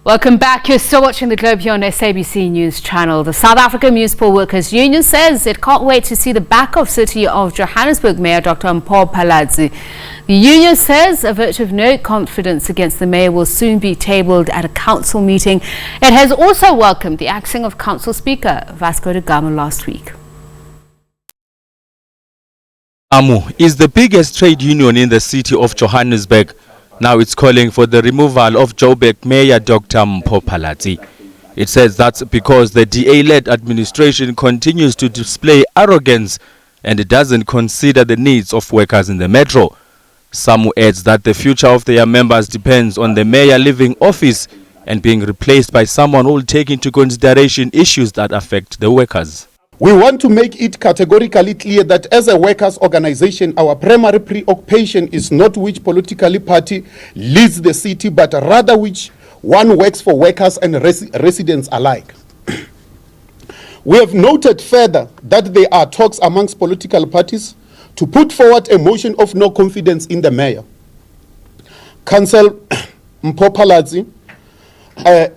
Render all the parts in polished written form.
Welcome back. You're still watching The Globe here on SABC News Channel. The South African Municipal Workers Union says it can't wait to see the back of City of Johannesburg Mayor Dr. Mpho Phalatse. The union says a vote of no confidence against the mayor will soon be tabled at a council meeting. It has also welcomed the axing of Council Speaker Vasco da Gama last week. Samwu is the biggest trade union in the city of Johannesburg. Now it's calling for the removal of Joburg Mayor Dr. Mpho Phalatse. It says that's because the DA-led administration continues to display arrogance and it doesn't consider the needs of workers in the metro. Samwu adds that the future of their members depends on the mayor leaving office and being replaced by someone who will take into consideration issues that affect the workers. We want to make it categorically clear that as a workers' organization, our primary preoccupation is not which political party leads the city, but rather which one works for workers and residents alike. We have noted further that there are talks amongst political parties to put forward a motion of no confidence in the mayor. Councilor Mpho Phalatse,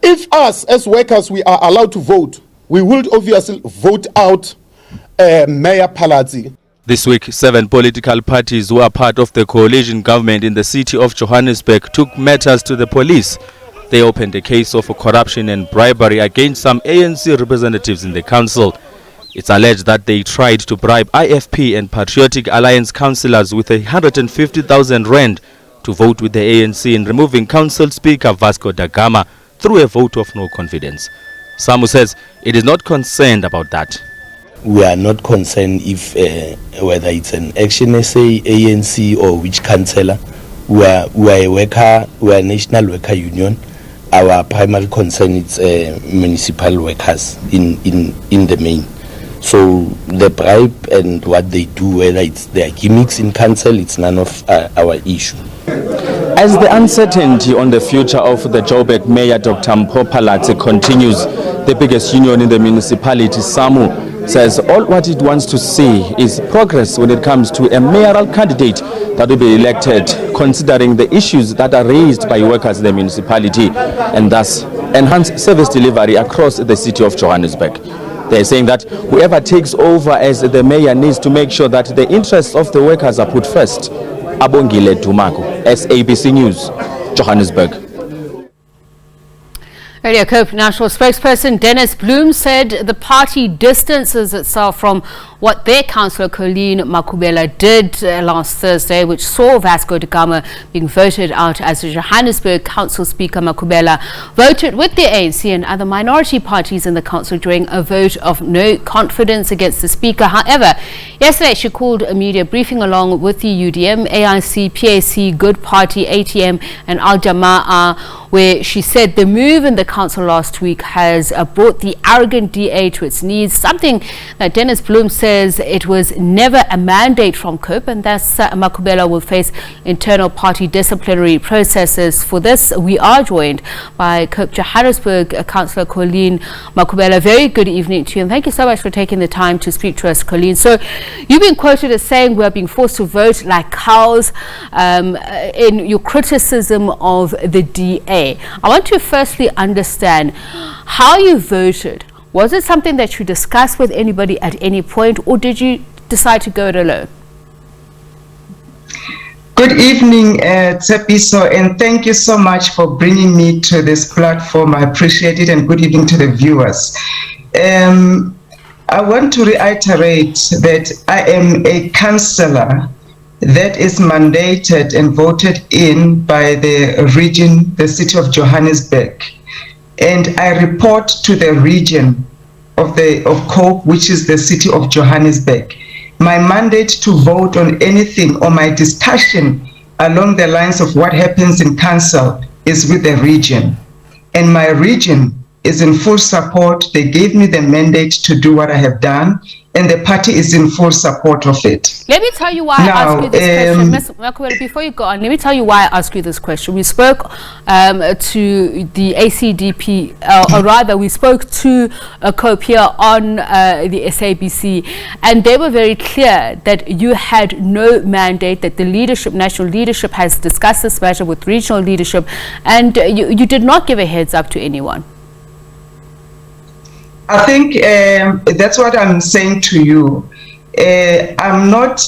if us as workers we are allowed to vote, we will obviously vote out Mayor Phalatse. This week, 7 political parties who are part of the coalition government in the city of Johannesburg took matters to the police. They opened a case of corruption and bribery against some ANC representatives in the council. It's alleged that they tried to bribe IFP and Patriotic Alliance councillors with 150,000 rand to vote with the ANC in removing Council Speaker Vasco da Gama through a vote of no confidence. Samwu says it is not concerned about that. We are not concerned if whether it's an Action SA, ANC or which councillor. We are a worker, we are a national worker union. Our primary concern is municipal workers in the main. So the bribe and what they do, whether it's their gimmicks in council, it's none of our issue. As the uncertainty on the future of the Joburg Mayor Dr. Mpho Phalatse continues, the biggest union in the municipality, Samwu, says all what it wants to see is progress when it comes to a mayoral candidate that will be elected, considering the issues that are raised by workers in the municipality and thus enhance service delivery across the city of Johannesburg. They're saying that whoever takes over as the mayor needs to make sure that the interests of the workers are put first. Abongile Dumako, SABC News, Johannesburg. Radio COPE National Spokesperson Dennis Bloem said the party distances itself from what their councillor Colleen Makhubela did last Thursday, which saw Vasco da Gama being voted out as the Johannesburg Council Speaker. Makhubela voted with the ANC and other minority parties in the council during a vote of no confidence against the Speaker. However, yesterday she called a media briefing along with the UDM, AIC, PAC, Good Party, ATM and Al-Jama-ah, where she said the move in the council last week has brought the arrogant DA to its knees, something that Dennis Bloem says it was never a mandate from COPE, and thus Makhubela will face internal party disciplinary processes. For this, we are joined by COPE Johannesburg Councillor Colleen Makhubela. Very good evening to you, and thank you so much for taking the time to speak to us, Colleen. So you've been quoted as saying we are being forced to vote like cows in your criticism of the DA. I want to firstly understand how you voted. Was it something that you discussed with anybody at any point, or did you decide to go it alone? Good evening, Tsepiso, and thank you so much for bringing me to this platform. I appreciate it, and good evening to the viewers. I want to reiterate that I am a councillor that is mandated and voted in by the region, the city of Johannesburg. And I report to the region of COPE, which is the city of Johannesburg. My mandate to vote on anything or my discussion along the lines of what happens in council is with the region. And my region is in full support. They gave me the mandate to do what I have done, and the party is in full support of it. Let me tell you why I asked you this question. Ms. Makhubela, before you go on, let me tell you why I asked you this question. We spoke to the ACDP, or rather we spoke to COPE here on the SABC, and they were very clear that you had no mandate, that the leadership, national leadership, has discussed this matter with regional leadership, and you did not give a heads up to anyone. I think that's what I'm saying to you. I'm not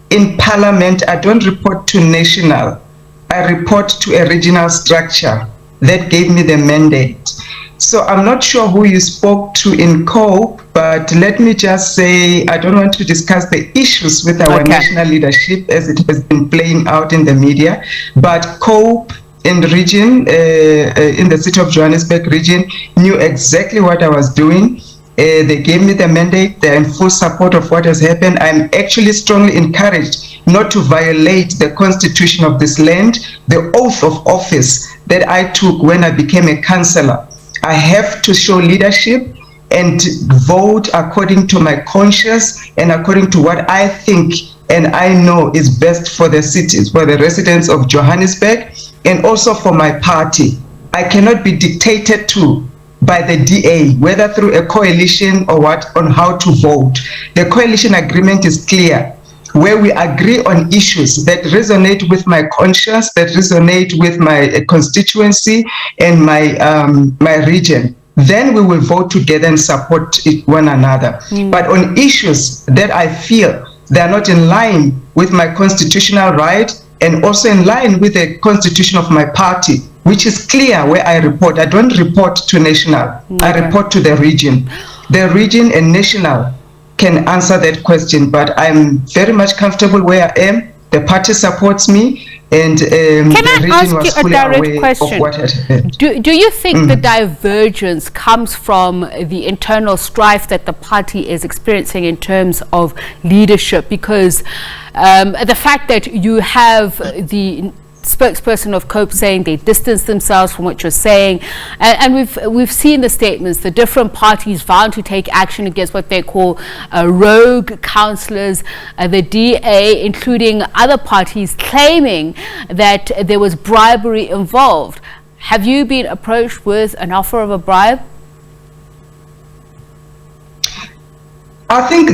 in parliament. I don't report to national. I report to a regional structure that gave me the mandate. So I'm not sure who you spoke to in COPE, but let me just say I don't want to discuss the issues with our national leadership as it has been playing out in the media. But COPE in the region, in the city of Johannesburg region, knew exactly what I was doing. They gave me the mandate. They're in full support of what has happened. I'm actually strongly encouraged not to violate the constitution of this land, the oath of office that I took when I became a councillor. I have to show leadership and vote according to my conscience and according to what I think and I know is best for the cities, for the residents of Johannesburg, and also for my party. I cannot be dictated to by the DA, whether through a coalition or what, on how to vote. The coalition agreement is clear, where we agree on issues that resonate with my conscience, that resonate with my constituency and my region. Then we will vote together and support one another. But on issues that I feel they are not in line with my constitutional right and also in line with the constitution of my party, which is clear where I report. I don't report to national. I report to the region. The region and national can answer that question, but I'm very much comfortable where I am. The party supports me, and can I ask you a direct question? What had happened. Do you think the divergence comes from the internal strife that the party is experiencing in terms of leadership? Because the fact that you have the spokesperson of COPE saying they distance themselves from what you're saying, and we've seen the statements, the different parties vowing to take action against what they call rogue councillors, the DA, including other parties, claiming that there was bribery involved. Have you been approached with an offer of a bribe? I think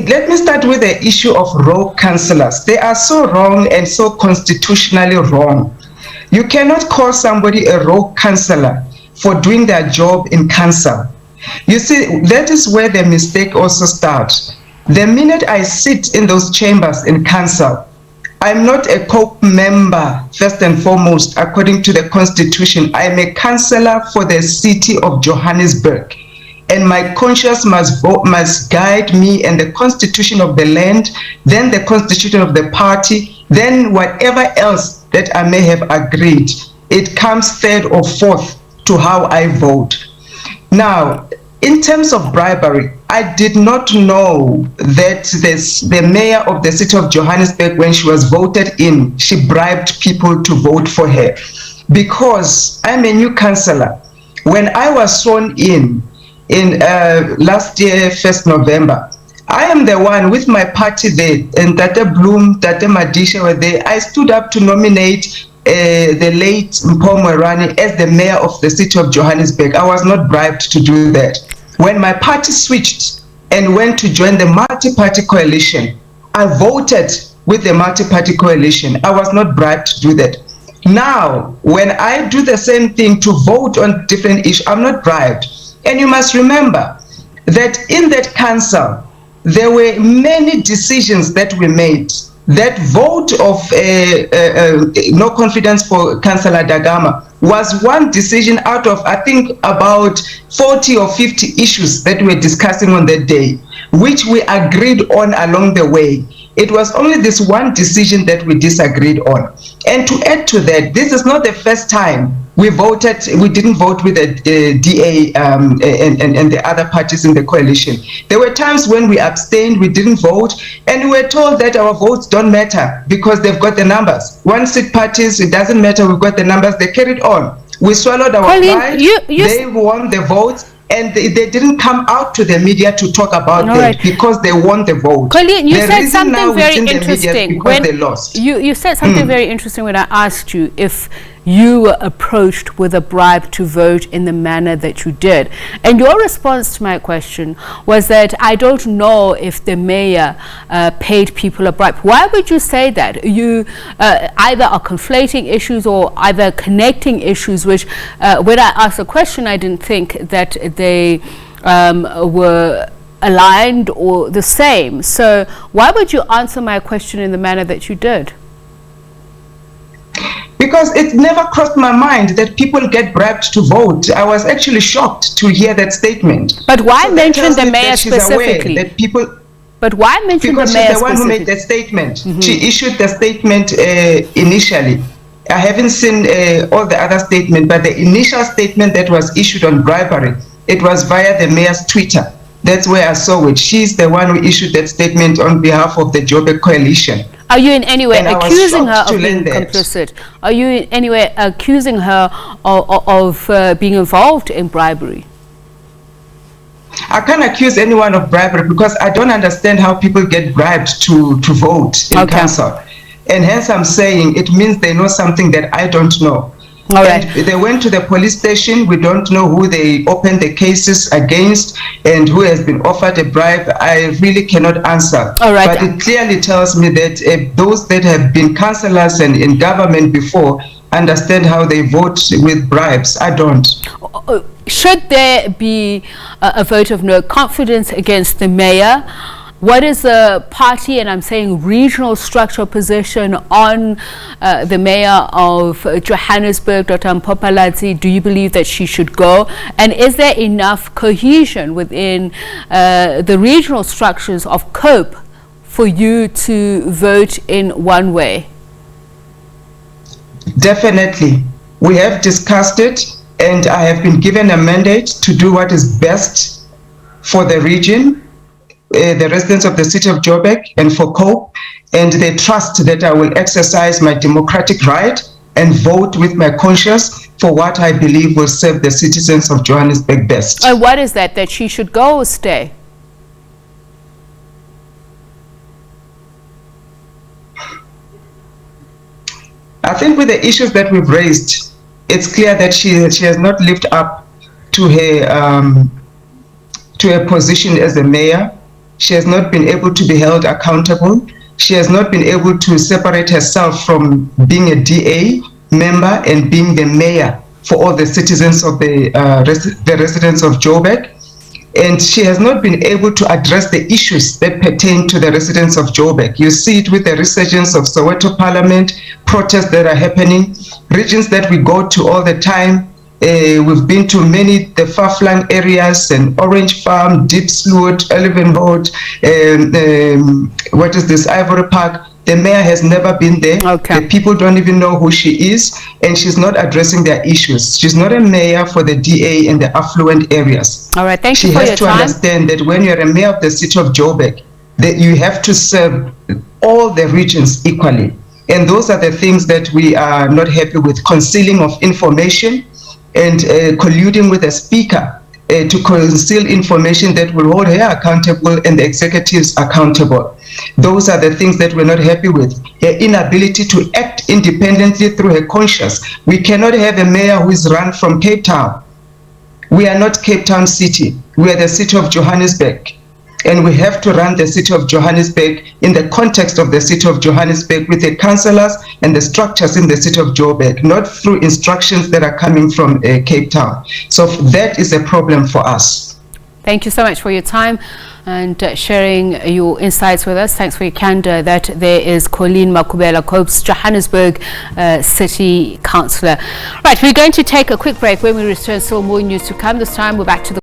let me start with the issue of rogue councillors. They are so wrong and so constitutionally wrong. You cannot call somebody a rogue councillor for doing their job in council. You see, that is where the mistake also starts. The minute I sit in those chambers in council, I'm not a COPE member, first and foremost, according to the constitution. I'm a councillor for the city of Johannesburg. And my conscience must guide me, and the constitution of the land, then the constitution of the party, then whatever else that I may have agreed. It comes third or fourth to how I vote. Now, in terms of bribery, I did not know that the mayor of the city of Johannesburg, when she was voted in, she bribed people to vote for her. Because I'm a new councillor. When I was sworn in last year, 1st November, I am the one with my party there, and Tate Bloem, Tate Madisha were there. I stood up to nominate the late Mpomwerani as the mayor of the city of Johannesburg. I was not bribed to do that. When my party switched and went to join the multi-party coalition, I voted with the multi-party coalition. I was not bribed to do that. Now, when I do the same thing to vote on different issues, I'm not bribed. And you must remember that in that council, there were many decisions that we made. That vote of no confidence for Councillor da Gama was one decision out of, I think, about 40 or 50 issues that we were discussing on that day, which we agreed on along the way. It was only this one decision that we disagreed on. And to add to that, this is not the first time we didn't vote with the DA and the other parties in the coalition. There were times when we abstained, we didn't vote, and we were told that our votes don't matter because they've got the numbers. One-seat parties, it doesn't matter, we've got the numbers, they carried on. We swallowed our Colleen, pride. you They won the votes. And they didn't come out to the media to talk about right. it because they won the vote. Colleen, you the said reason something now very in the interesting. media is because they lost. You said something very interesting when I asked you if you were approached with a bribe to vote in the manner that you did. And your response to my question was that I don't know if the mayor paid people a bribe. Why would you say that? You either are conflating issues or either connecting issues, which when I asked the question, I didn't think that they were aligned or the same. So why would you answer my question in the manner that you did? Because it never crossed my mind that people get bribed to vote. I was actually shocked to hear that statement. But why So mention the that mayor she's aware specifically? that people, But why mention the because mayor she's the one who made specifically? the statement. She issued the statement initially. I haven't seen all the other statements, but the initial statement that was issued on bribery, it was via the mayor's Twitter. That's where I saw it. She's the one who issued that statement on behalf of the Joburg coalition. Are you in any way And I was accusing her shocked to of being learn that. complicit? Are you in any way accusing her of being involved in bribery? I can't accuse anyone of bribery because I don't understand how people get bribed to vote in council. And hence I'm saying it means they know something that I don't know. All right. And they went to the police station. We don't know who they opened the cases against and who has been offered a bribe. I really cannot answer. All right. But it clearly tells me that those that have been councillors and in government before understand how they vote with bribes. I don't. Should there be a vote of no confidence against the mayor? What is the party, and I'm saying regional structural position on the mayor of Johannesburg, Dr. Mpopalatsi? Do you believe that she should go? And is there enough cohesion within the regional structures of COPE for you to vote in one way? Definitely. We have discussed it, and I have been given a mandate to do what is best for the region, the residents of the city of Joburg, and for COPE, and they trust that I will exercise my democratic right and vote with my conscience for what I believe will serve the citizens of Johannesburg best. And what is that she should go or stay? I think with the issues that we've raised, it's clear that she has not lived up to her position as a mayor. She has not been able to be held accountable. She has not been able to separate herself from being a DA member and being the mayor for all the citizens of the residents of Joburg. And she has not been able to address the issues that pertain to the residents of Joburg. You see it with the resurgence of Soweto Parliament, protests that are happening, regions that we go to all the time. We've been to many, the far-flung areas, and Orange Farm, Deep Sloot, Eleven Road, what is this, Ivory Park. The mayor has never been there. Okay. The people don't even know who she is, and she's not addressing their issues. She's not a mayor for the DA in the affluent areas. All right, thank you for your time. She has to understand that when you're a mayor of the city of Joburg, that you have to serve all the regions equally. And those are the things that we are not happy with: concealing of information and colluding with the speaker to conceal information that will hold her accountable and the executives accountable. Those are the things that we're not happy with. Her inability to act independently through her conscience. We cannot have a mayor who is run from Cape Town. We are not Cape Town City. We are the city of Johannesburg. And we have to run the city of Johannesburg in the context of the city of Johannesburg with the councillors and the structures in the city of Joburg, not through instructions that are coming from Cape Town. So that is a problem for us. Thank you so much for your time and sharing your insights with us. Thanks for your candor. That there is Colleen Makhubela, COPE's Johannesburg City Councillor. Right, we're going to take a quick break. When we return, still more news to come. This time we're back to the